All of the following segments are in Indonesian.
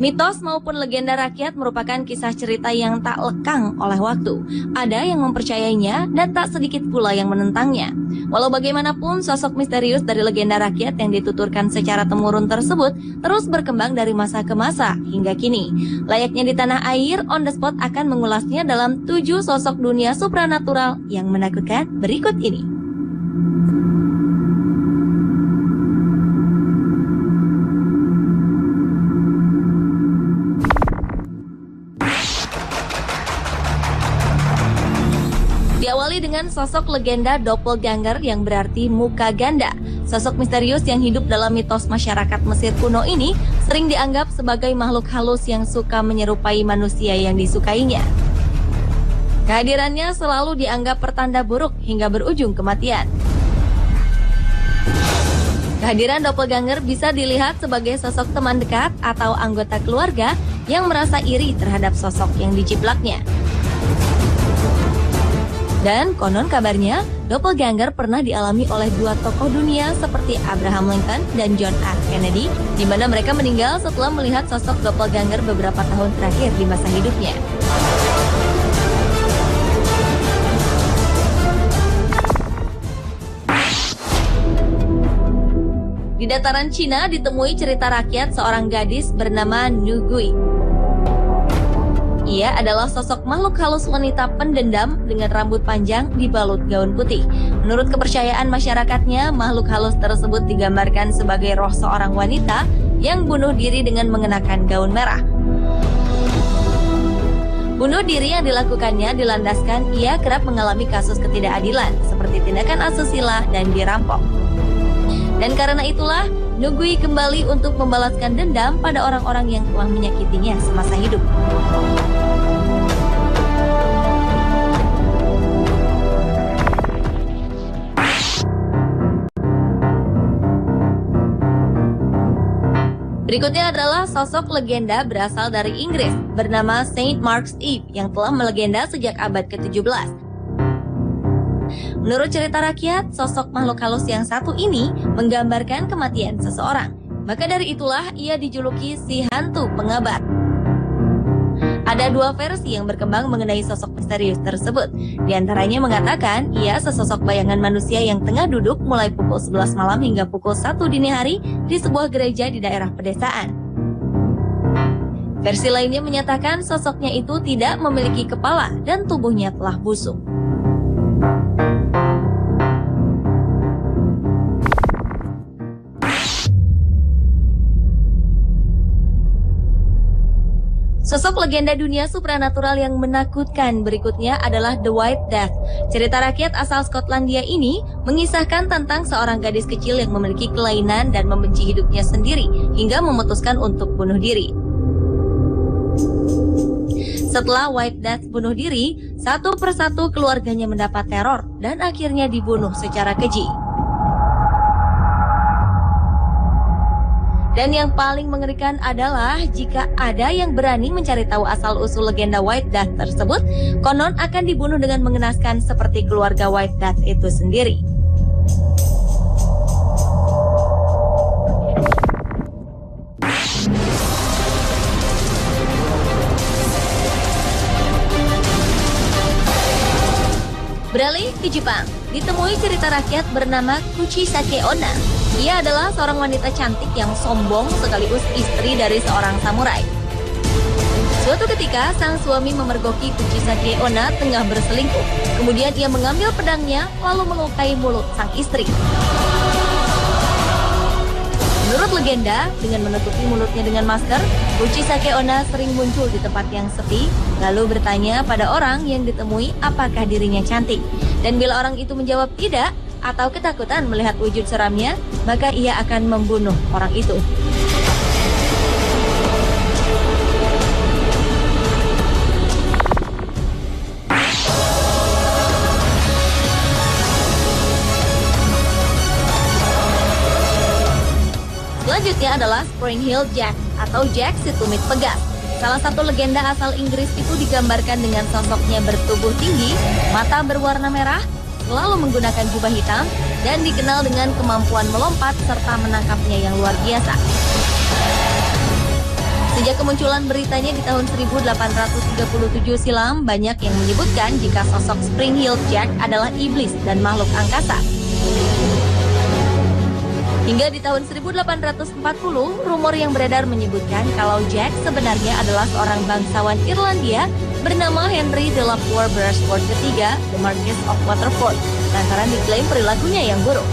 Mitos maupun legenda rakyat merupakan kisah cerita yang tak lekang oleh waktu. Ada yang mempercayainya dan tak sedikit pula yang menentangnya. Walau bagaimanapun, sosok misterius dari legenda rakyat yang dituturkan secara temurun tersebut terus berkembang dari masa ke masa hingga kini. Layaknya di tanah air, On The Spot akan mengulasnya dalam 7 sosok dunia supranatural yang menakutkan berikut ini. Diawali dengan sosok legenda doppelganger yang berarti muka ganda. Sosok misterius yang hidup dalam mitos masyarakat Mesir kuno ini sering dianggap sebagai makhluk halus yang suka menyerupai manusia yang disukainya. Kehadirannya selalu dianggap pertanda buruk hingga berujung kematian. Kehadiran doppelganger bisa dilihat sebagai sosok teman dekat atau anggota keluarga yang merasa iri terhadap sosok yang dijiplaknya. Dan konon kabarnya, doppelganger pernah dialami oleh 2 tokoh dunia seperti Abraham Lincoln dan John F. Kennedy, di mana mereka meninggal setelah melihat sosok doppelganger beberapa tahun terakhir di masa hidupnya. Di dataran Cina ditemui cerita rakyat seorang gadis bernama Nu Gui. Ia adalah sosok makhluk halus wanita pendendam dengan rambut panjang dibalut gaun putih. Menurut kepercayaan masyarakatnya, makhluk halus tersebut digambarkan sebagai roh seorang wanita yang bunuh diri dengan mengenakan gaun merah. Bunuh diri yang dilakukannya dilandaskan ia kerap mengalami kasus ketidakadilan seperti tindakan asusila dan dirampok. Dan karena itulah, Nu Gui kembali untuk membalaskan dendam pada orang-orang yang telah menyakitinya semasa hidup. Berikutnya adalah sosok legenda berasal dari Inggris bernama Saint Mark's Eve yang telah melegenda sejak abad ke-17. Menurut cerita rakyat, sosok makhluk halus yang satu ini menggambarkan kematian seseorang. Maka dari itulah ia dijuluki si hantu pengabar. Ada 2 versi yang berkembang mengenai sosok misterius tersebut. Di antaranya mengatakan ia sesosok bayangan manusia yang tengah duduk mulai pukul 11 malam hingga pukul 1 dini hari di sebuah gereja di daerah pedesaan. Versi lainnya menyatakan sosoknya itu tidak memiliki kepala dan tubuhnya telah busuk. Sosok legenda dunia supranatural yang menakutkan berikutnya adalah The White Death. Cerita rakyat asal Skotlandia ini mengisahkan tentang seorang gadis kecil yang memiliki kelainan dan membenci hidupnya sendiri hingga memutuskan untuk bunuh diri. Setelah White Death bunuh diri, satu persatu keluarganya mendapat teror dan akhirnya dibunuh secara keji. Dan yang paling mengerikan adalah jika ada yang berani mencari tahu asal-usul legenda White Death tersebut, konon akan dibunuh dengan mengenaskan seperti keluarga White Death itu sendiri. Beralih ke Jepang, ditemui cerita rakyat bernama Kuchisake Onna. Ia adalah seorang wanita cantik yang sombong sekaligus istri dari seorang samurai. Suatu ketika, sang suami memergoki Kuchisake Onna tengah berselingkuh. Kemudian ia mengambil pedangnya lalu melukai mulut sang istri. Menurut legenda, dengan menutupi mulutnya dengan masker, Kuchisake Onna sering muncul di tempat yang sepi, lalu bertanya pada orang yang ditemui apakah dirinya cantik. Dan bila orang itu menjawab tidak, atau ketakutan melihat wujud seramnya, maka ia akan membunuh orang itu. Selanjutnya adalah Spring Heel Jack atau Jack si tumit pegas. Salah satu legenda asal Inggris itu digambarkan dengan sosoknya bertubuh tinggi, mata berwarna merah, selalu menggunakan jubah hitam, dan dikenal dengan kemampuan melompat serta menangkapnya yang luar biasa. Si Sejak kemunculan beritanya di tahun 1837 silam, banyak yang menyebutkan jika sosok Spring-Heeled Jack adalah iblis dan makhluk angkasa. Hingga di tahun 1840, rumor yang beredar menyebutkan kalau Jack sebenarnya adalah seorang bangsawan Irlandia bernama Henry de la Poer Beresford III, The Marquis of Waterford, lantaran diklaim perilakunya yang buruk.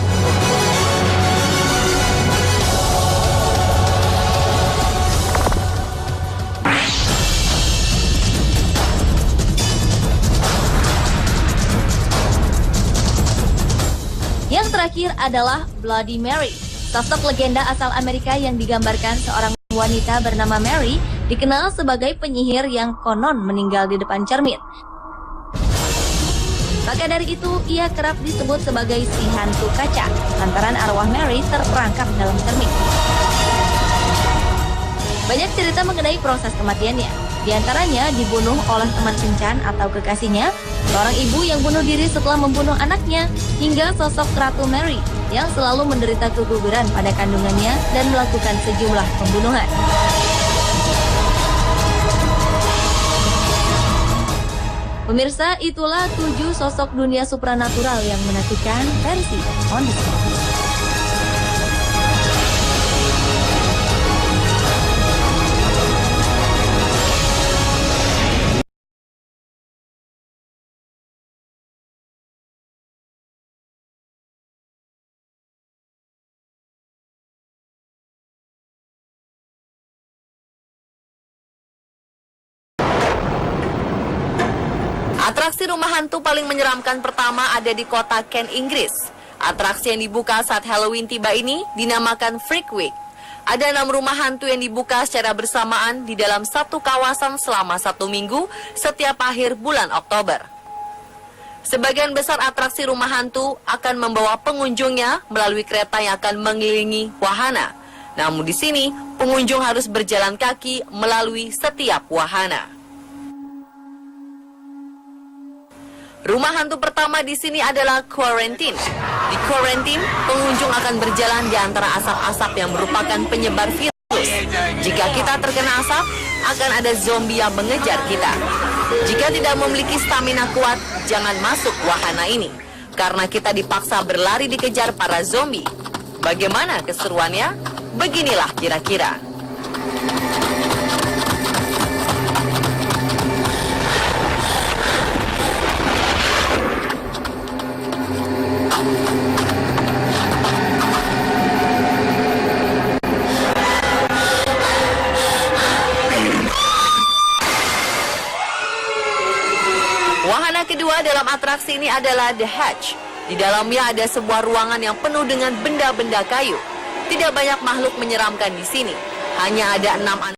Yang terakhir adalah Bloody Mary. Sosok legenda asal Amerika yang digambarkan seorang wanita bernama Mary dikenal sebagai penyihir yang konon meninggal di depan cermin. Maka dari itu, ia kerap disebut sebagai si hantu kaca, lantaran arwah Mary terperangkap dalam cermin. Banyak cerita mengenai proses kematiannya. Di antaranya dibunuh oleh teman kencan atau kekasihnya, seorang ibu yang bunuh diri setelah membunuh anaknya, hingga sosok Ratu Mary yang selalu menderita keguguran pada kandungannya dan melakukan sejumlah pembunuhan. Pemirsa, itulah 7 sosok dunia supranatural yang menakutkan versi On The Spot. Atraksi rumah hantu paling menyeramkan pertama ada di kota Kent, Inggris. Atraksi yang dibuka saat Halloween tiba ini dinamakan Freak Week. Ada 6 rumah hantu yang dibuka secara bersamaan di dalam satu kawasan selama 1 minggu setiap akhir bulan Oktober. Sebagian besar atraksi rumah hantu akan membawa pengunjungnya melalui kereta yang akan mengelilingi wahana. Namun di sini, pengunjung harus berjalan kaki melalui setiap wahana. Rumah hantu pertama di sini adalah Quarantine. Di Quarantine, pengunjung akan berjalan di antara asap-asap yang merupakan penyebar virus. Jika kita terkena asap, akan ada zombie yang mengejar kita. Jika tidak memiliki stamina kuat, jangan masuk wahana ini, karena kita dipaksa berlari dikejar para zombie. Bagaimana keseruannya? Beginilah kira-kira. Wahana kedua dalam atraksi ini adalah The Hatch. Di dalamnya ada sebuah ruangan yang penuh dengan benda-benda kayu. Tidak banyak makhluk menyeramkan di sini. Hanya ada 6 anak